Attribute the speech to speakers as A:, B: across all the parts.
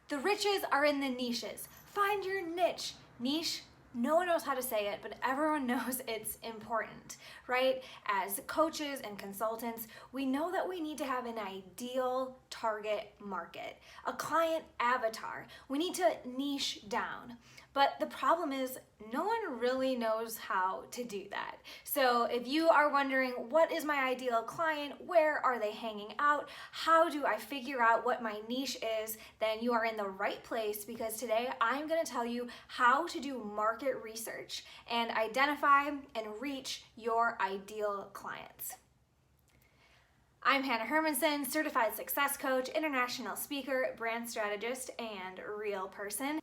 A: The riches are in the niches. Find your niche. Niche, no one knows how to say it, but everyone knows it's important, right? As coaches and consultants, we know that we need to have an ideal target market, a client avatar. We need to niche down. But the problem is no one really knows how to do that. So if you are wondering, what is my ideal client? Where are they hanging out? How do I figure out what my niche is? Then you are in the right place, because today I'm going to tell you how to do market research and identify and reach your ideal clients. I'm Hanna Hermanson, certified success coach, international speaker, brand strategist, and real person.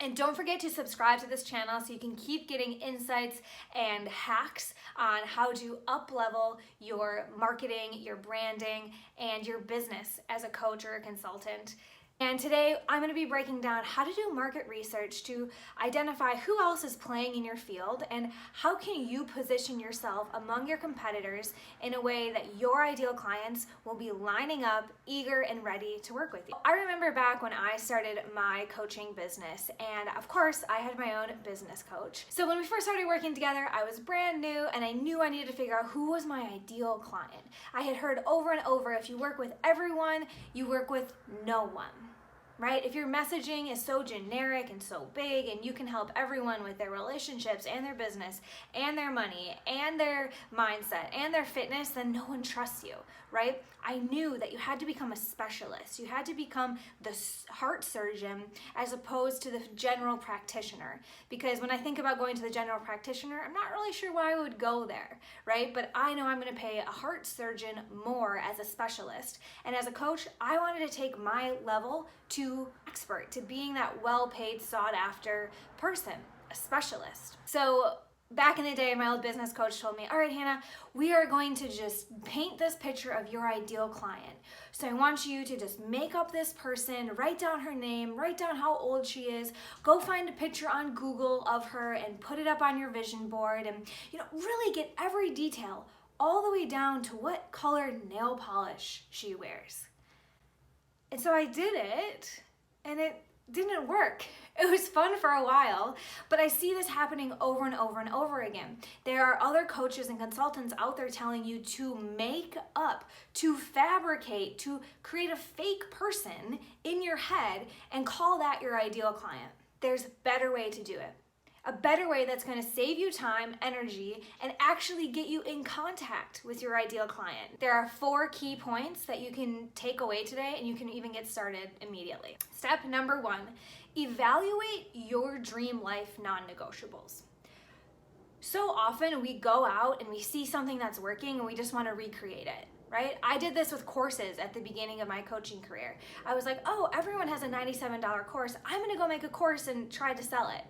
A: And don't forget to subscribe to this channel so you can keep getting insights and hacks on how to up-level your marketing, your branding, and your business as a coach or a consultant. And today I'm going to be breaking down how to do market research to identify who else is playing in your field and how can you position yourself among your competitors in a way that your ideal clients will be lining up, eager and ready to work with you. I remember back when I started my coaching business, and of course I had my own business coach. So when we first started working together, I was brand new and I knew I needed to figure out who was my ideal client. I had heard over and over, if you work with everyone, you work with no one. Right? If your messaging is so generic and so big and you can help everyone with their relationships and their business and their money and their mindset and their fitness, then no one trusts you, right? I knew that you had to become a specialist. You had to become the heart surgeon as opposed to the general practitioner. Because when I think about going to the general practitioner, I'm not really sure why I would go there, right? But I know I'm going to pay a heart surgeon more as a specialist. And as a coach, I wanted to take my level to expert, to being that well-paid, sought-after person, a specialist. So back in the day, my old business coach told me, all right, Hanna, we are going to just paint this picture of your ideal client. So I want you to just make up this person, write down her name, write down how old she is, go find a picture on Google of her and put it up on your vision board, and really get every detail all the way down to what color nail polish she wears. And so I did it, and it didn't work. It was fun for a while, but I see this happening over and over and over again. There are other coaches and consultants out there telling you to make up, to fabricate, to create a fake person in your head and call that your ideal client. There's a better way to do it. A better way that's going to save you time, energy, and actually get you in contact with your ideal client. There are 4 key points that you can take away today, and you can even get started immediately. Step number 1, evaluate your dream life non-negotiables. So often we go out and we see something that's working and we just want to recreate it. Right? I did this with courses at the beginning of my coaching career. I was like, oh, everyone has a $97 course. I'm going to go make a course and try to sell it.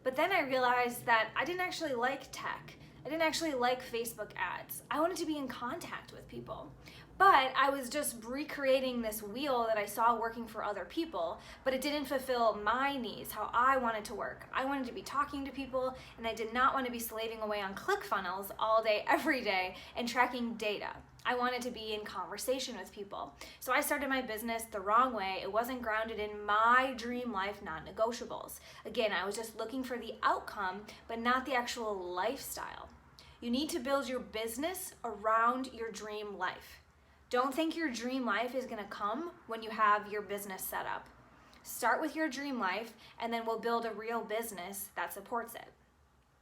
A: But then I realized that I didn't actually like tech. I didn't actually like Facebook ads. I wanted to be in contact with people. But I was just recreating this wheel that I saw working for other people, but it didn't fulfill my needs, how I wanted to work. I wanted to be talking to people, and I did not want to be slaving away on ClickFunnels all day, every day, and tracking data. I wanted to be in conversation with people. So I started my business the wrong way. It wasn't grounded in my dream life non-negotiables. Again, I was just looking for the outcome, but not the actual lifestyle. You need to build your business around your dream life. Don't think your dream life is going to come when you have your business set up. Start with your dream life, and then we'll build a real business that supports it.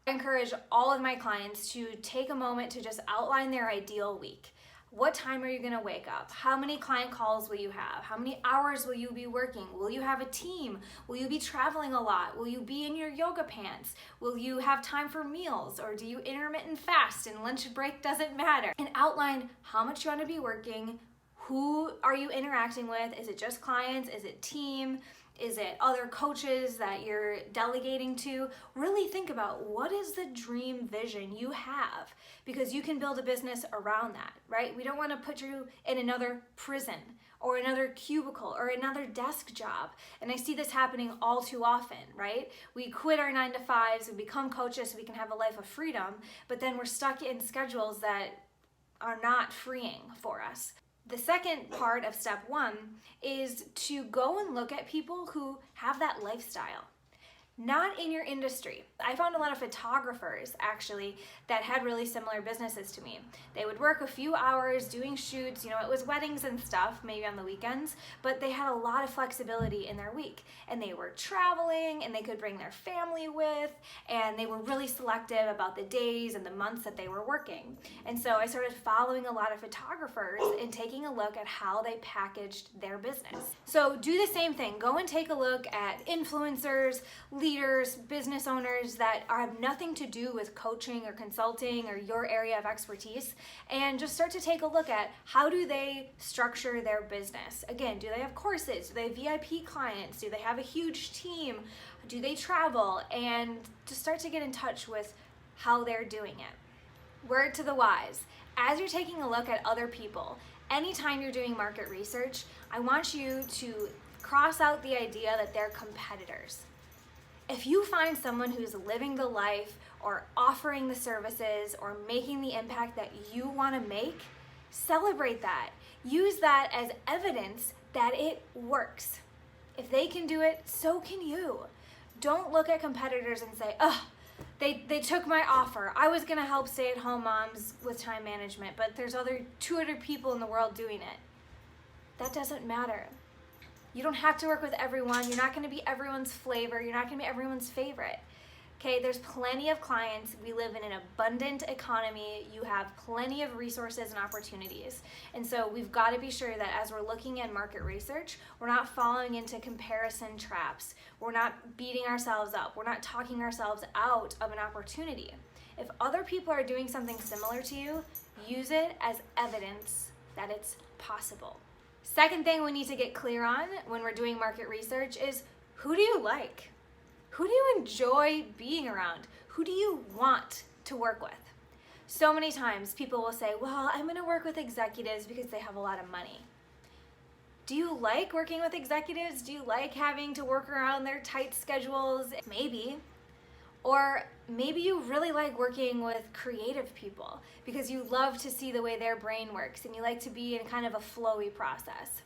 A: I encourage all of my clients to take a moment to just outline their ideal week. What time are you going to wake up? How many client calls will you have? How many hours will you be working? Will you have a team? Will you be traveling a lot? Will you be in your yoga pants? Will you have time for meals? Or do you intermittent fast and lunch break doesn't matter? And outline how much you want to be working. Who are you interacting with? Is it just clients? Is it team? Is it other coaches that you're delegating to? Really think about, what is the dream vision you have? Because you can build a business around that, right? We don't want to put you in another prison or another cubicle or another desk job. And I see this happening all too often, right? We quit our 9-to-5s and become coaches so we can have a life of freedom, but then we're stuck in schedules that are not freeing for us. The second part of step 1 is to go and look at people who have that lifestyle. Not in your industry. I found a lot of photographers actually that had really similar businesses to me. They would work a few hours doing shoots, it was weddings and stuff, maybe on the weekends, but they had a lot of flexibility in their week. And they were traveling and they could bring their family with, and they were really selective about the days and the months that they were working. And so I started following a lot of photographers and taking a look at how they packaged their business. So do the same thing. Go and take a look at influencers, leaders, business owners that have nothing to do with coaching or consulting or your area of expertise, and just start to take a look at how do they structure their business. Again, do they have courses? Do they have VIP clients? Do they have a huge team? Do they travel? And just start to get in touch with how they're doing it. Word to the wise, as you're taking a look at other people, anytime you're doing market research, I want you to cross out the idea that they're competitors. If you find someone who's living the life or offering the services or making the impact that you want to make, celebrate that. Use that as evidence that it works. If they can do it, so can you. Don't look at competitors and say, oh, they took my offer. I was going to help stay-at-home moms with time management, but there's 200 people in the world doing it. That doesn't matter. You don't have to work with everyone. You're not going to be everyone's flavor. You're not going to be everyone's favorite. Okay, there's plenty of clients. We live in an abundant economy. You have plenty of resources and opportunities. And so we've got to be sure that as we're looking at market research, we're not falling into comparison traps. We're not beating ourselves up. We're not talking ourselves out of an opportunity. If other people are doing something similar to you, use it as evidence that it's possible. Second thing we need to get clear on when we're doing market research is, who do you like? Who do you enjoy being around? Who do you want to work with? So many times people will say, well, I'm going to work with executives because they have a lot of money. Do you like working with executives? Do you like having to work around their tight schedules? Maybe. Or maybe you really like working with creative people because you love to see the way their brain works and you like to be in kind of a flowy process.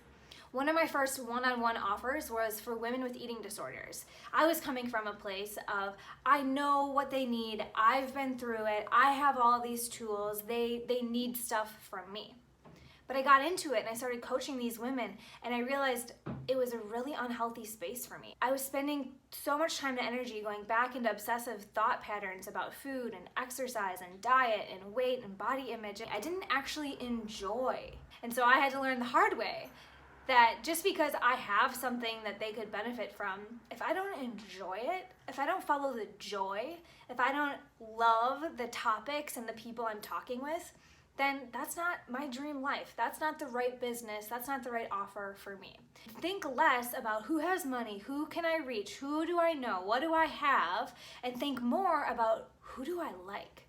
A: One of my first one-on-one offers was for women with eating disorders. I was coming from a place of, I know what they need, I've been through it, I have all these tools, they need stuff from me. But I got into it and I started coaching these women and I realized it was a really unhealthy space for me. I was spending so much time and energy going back into obsessive thought patterns about food and exercise and diet and weight and body image. I didn't actually enjoy. And so I had to learn the hard way that just because I have something that they could benefit from, if I don't enjoy it, if I don't follow the joy, if I don't love the topics and the people I'm talking with, then that's not my dream life. That's not the right business. That's not the right offer for me. Think less about who has money, who can I reach, who do I know, what do I have, and think more about who do I like?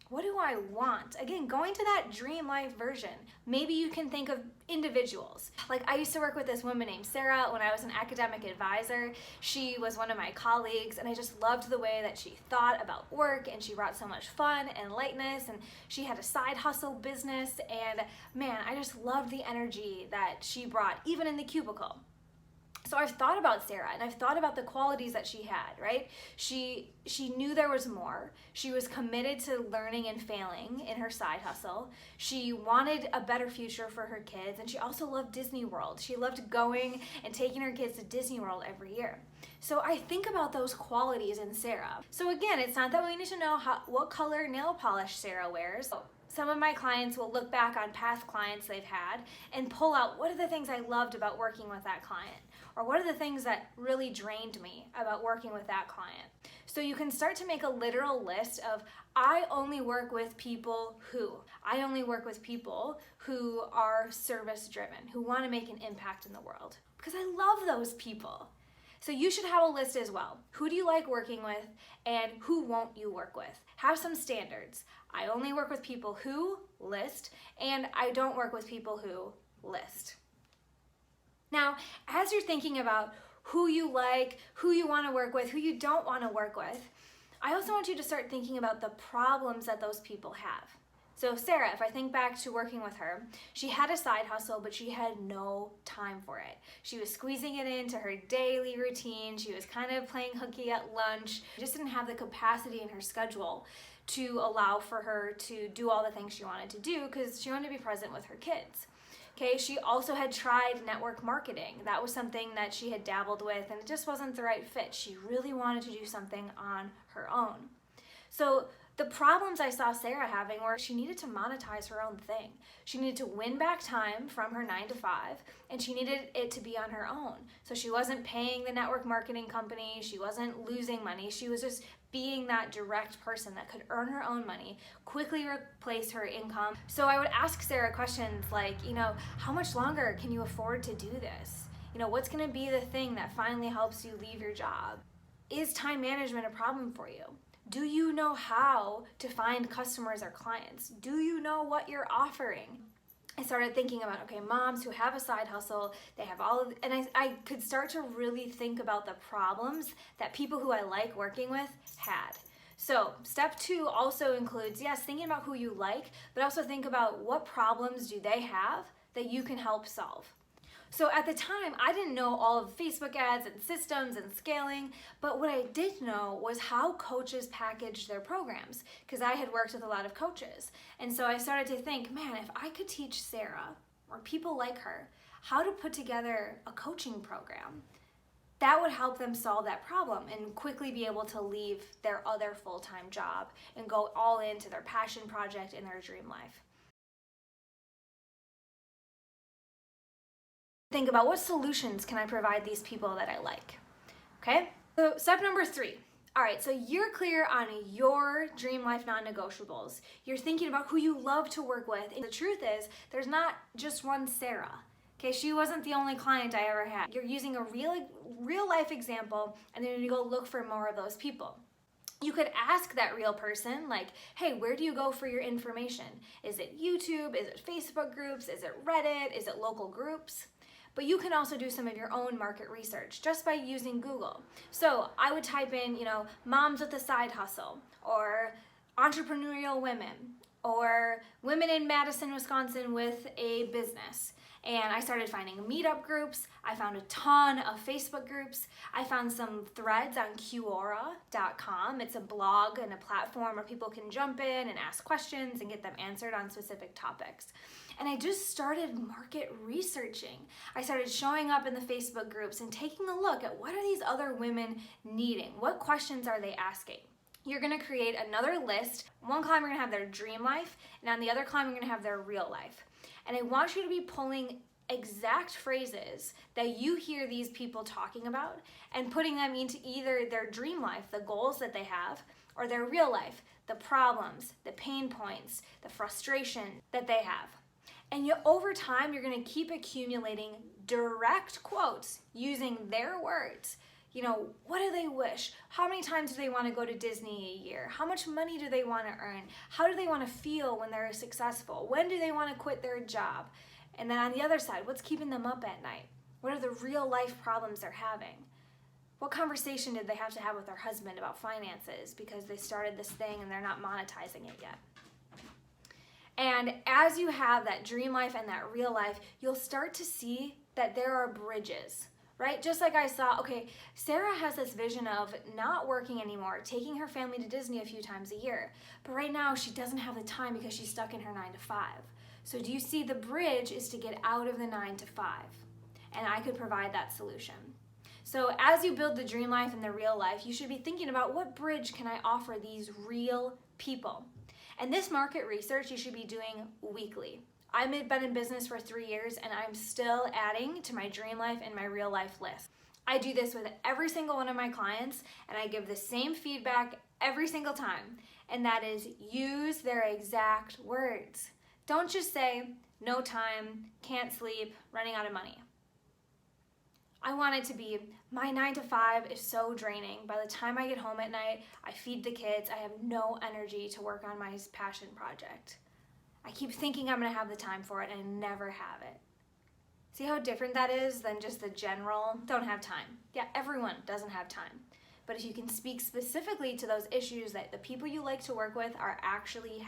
A: What do I want? Again, going to that dream life version. Maybe you can think of individuals. Like I used to work with this woman named Sarah when I was an academic advisor. She was one of my colleagues and I just loved the way that she thought about work and she brought so much fun and lightness and she had a side hustle business and man, I just loved the energy that she brought even in the cubicle. So I've thought about Sarah and I've thought about the qualities that she had, right? She knew there was more. She was committed to learning and failing in her side hustle. She wanted a better future for her kids and she also loved Disney World. She loved going and taking her kids to Disney World every year. So I think about those qualities in Sarah. So again, it's not that we need to know what color nail polish Sarah wears. Some of my clients will look back on past clients they've had and pull out what are the things I loved about working with that client, or what are the things that really drained me about working with that client. So you can start to make a literal list of, I only work with people who. I only work with people who are service driven, who want to make an impact in the world, because I love those people. So you should have a list as well. Who do you like working with and who won't you work with? Have some standards. I only work with people who, list, and I don't work with people who, list. Now, as you're thinking about who you like, who you want to work with, who you don't want to work with, I also want you to start thinking about the problems that those people have. So Sarah, if I think back to working with her, she had a side hustle, but she had no time for it. She was squeezing it into her daily routine. She was kind of playing hooky at lunch. She just didn't have the capacity in her schedule to allow for her to do all the things she wanted to do because she wanted to be present with her kids. Okay, she also had tried network marketing. That was something that she had dabbled with and it just wasn't the right fit. She really wanted to do something on her own. So the problems I saw Sarah having were she needed to monetize her own thing. She needed to win back time from her 9 to 5, and she needed it to be on her own. So she wasn't paying the network marketing company, she wasn't losing money, she was just being that direct person that could earn her own money, quickly replace her income. So I would ask Sarah questions like, how much longer can you afford to do this? What's gonna be the thing that finally helps you leave your job? Is time management a problem for you? Do you know how to find customers or clients? Do you know what you're offering? I started thinking about, okay, moms who have a side hustle, they have all of, and I could start to really think about the problems that people who I like working with had. So step 2 also includes, yes, thinking about who you like, but also think about what problems do they have that you can help solve. So at the time, I didn't know all of Facebook ads and systems and scaling, but what I did know was how coaches packaged their programs, because I had worked with a lot of coaches. And so I started to think, man, if I could teach Sarah, or people like her, how to put together a coaching program, that would help them solve that problem and quickly be able to leave their other full-time job and go all into their passion project and their dream life. Think about what solutions can I provide these people that I like, okay? So step number 3. All right, so you're clear on your dream life non-negotiables. You're thinking about who you love to work with. And the truth is, there's not just one Sarah, okay? She wasn't the only client I ever had. You're using a real life example and then you go look for more of those people. You could ask that real person, like, hey, where do you go for your information? Is it YouTube? Is it Facebook groups? Is it Reddit? Is it local groups? But you can also do some of your own market research just by using Google. So I would type in, moms with a side hustle, or entrepreneurial women, or women in Madison, Wisconsin with a business. And I started finding meetup groups. I found a ton of Facebook groups. I found some threads on Quora.com. It's a blog and a platform where people can jump in and ask questions and get them answered on specific topics. And I just started market researching. I started showing up in the Facebook groups and taking a look at what are these other women needing? What questions are they asking? You're gonna create another list. One column you're gonna have their dream life, and on the other column you're gonna have their real life. And I want you to be pulling exact phrases that you hear these people talking about and putting them into either their dream life, the goals that they have, or their real life, the problems, the pain points, the frustration that they have. And over time, you're gonna keep accumulating direct quotes using their words. What do they wish? How many times do they want to go to Disney a year? How much money do they want to earn? How do they want to feel when they're successful? When do they want to quit their job? And then on the other side, what's keeping them up at night? What are the real life problems they're having? What conversation did they have to have with their husband about finances because they started this thing and they're not monetizing it yet? And as you have that dream life and that real life, you'll start to see that there are bridges. Right? Just like I saw, okay, Sarah has this vision of not working anymore, taking her family to Disney a few times a year. But right now she doesn't have the time because she's stuck in her 9 to 5. So do you see the bridge is to get out of the 9 to 5? And I could provide that solution. So as you build the dream life and the real life, you should be thinking about what bridge can I offer these real people? And this market research you should be doing weekly. I've been in business for 3 years and I'm still adding to my dream life and my real life list. I do this with every single one of my clients and I give the same feedback every single time, and that is use their exact words. Don't just say, no time, can't sleep, running out of money. I want it to be, my 9 to 5 is so draining. By the time I get home at night, I feed the kids, I have no energy to work on my passion project. I keep thinking I'm gonna have the time for it and I never have it. See how different that is than just the general, don't have time. Yeah, everyone doesn't have time. but if you can speak specifically to those issues that the people you like to work with are actually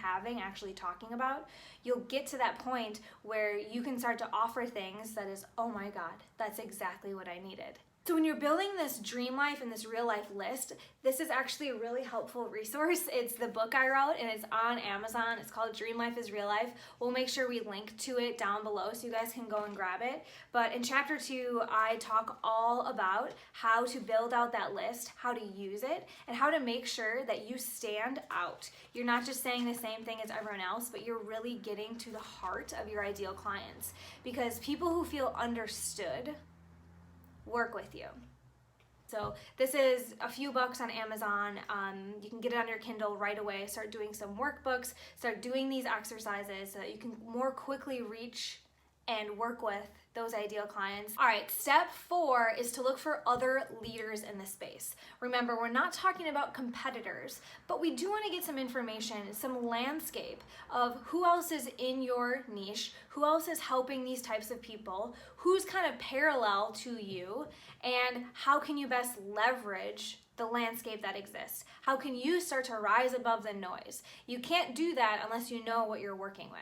A: talking about, you'll get to that point where you can start to offer things that is, oh my God, that's exactly what I needed. So when you're building this dream life and this real life list, this is actually a really helpful resource. It's the book I wrote and it's on Amazon. It's called Dream Life is Real Life. We'll make sure we link to it down below so you guys can go and grab it. But in chapter 2, I talk all about how to build out that list, how to use it, and how to make sure that you stand out. You're not just saying the same thing as everyone else, but you're really getting to the heart of your ideal clients. Because people who feel understood work with you. So this is a few bucks on Amazon. You can get it on your Kindle right away. Start doing some workbooks, start doing these exercises so that you can more quickly reach and work with those ideal clients. All right, step 4 is to look for other leaders in the space. Remember, we're not talking about competitors, but we do want to get some information, some landscape of who else is in your niche, who else is helping these types of people, who's kind of parallel to you, and how can you best leverage the landscape that exists? How can you start to rise above the noise? You can't do that unless you know what you're working with.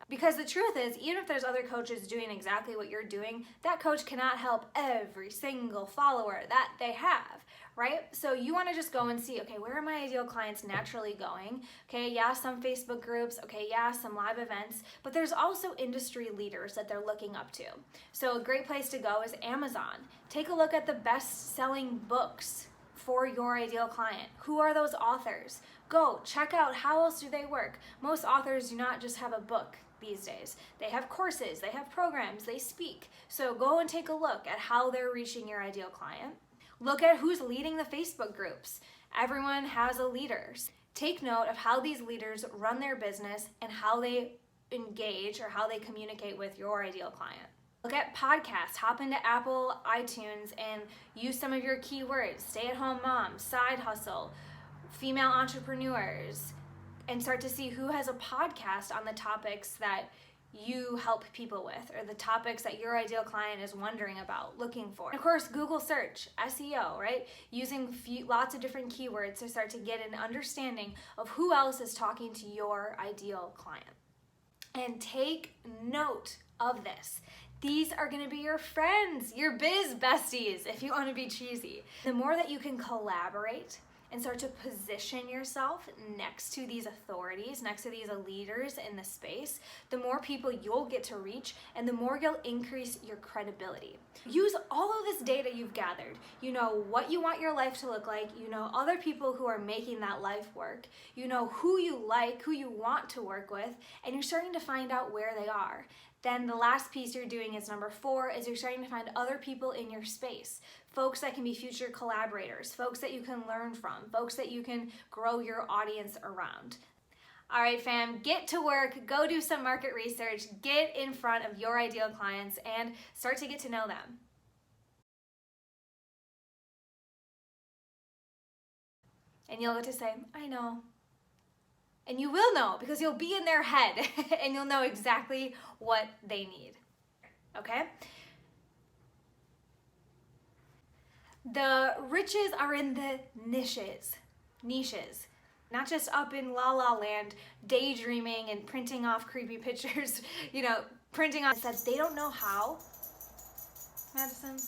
A: Because the truth is, even if there's other coaches doing exactly what you're doing, that coach cannot help every single follower that they have, right? So you want to just go and see, okay, where are my ideal clients naturally going? Okay, yeah, some Facebook groups, okay, yeah, some live events, but there's also industry leaders that they're looking up to. So a great place to go is Amazon. Take a look at the best-selling books for your ideal client. Who are those authors? Go check out how else do they work. Most authors do not just have a book these days. They have courses, they have programs, they speak. So go and take a look at how they're reaching your ideal client. Look at who's leading the Facebook groups. Everyone has a leader. Take note of how these leaders run their business and how they engage or how they communicate with your ideal client. Look at podcasts. Hop into Apple, iTunes, and use some of your keywords. Stay-at-home mom, side hustle, female entrepreneurs, and start to see who has a podcast on the topics that you help people with, or the topics that your ideal client is wondering about, looking for. And of course, Google search, SEO, right? Using lots of different keywords to start to get an understanding of who else is talking to your ideal client. And take note of this. These are going to be your friends, your biz besties, if you want to be cheesy. The more that you can collaborate and start to position yourself next to these authorities, next to these leaders in the space, the more people you'll get to reach and the more you'll increase your credibility. Use all of this data you've gathered. You know what you want your life to look like. You know other people who are making that life work. You know who you like, who you want to work with, and you're starting to find out where they are. Then the last piece you're doing is number 4, is you're starting to find other people in your space. Folks that can be future collaborators, folks that you can learn from, folks that you can grow your audience around. All right, fam, get to work, go do some market research, get in front of your ideal clients, and start to get to know them. And you'll get to say, I know. And you will know because you'll be in their head and you'll know exactly what they need, okay? The riches are in the niches, not just up in la la land, daydreaming and printing off creepy pictures, printing off. It says they don't know how, Madison.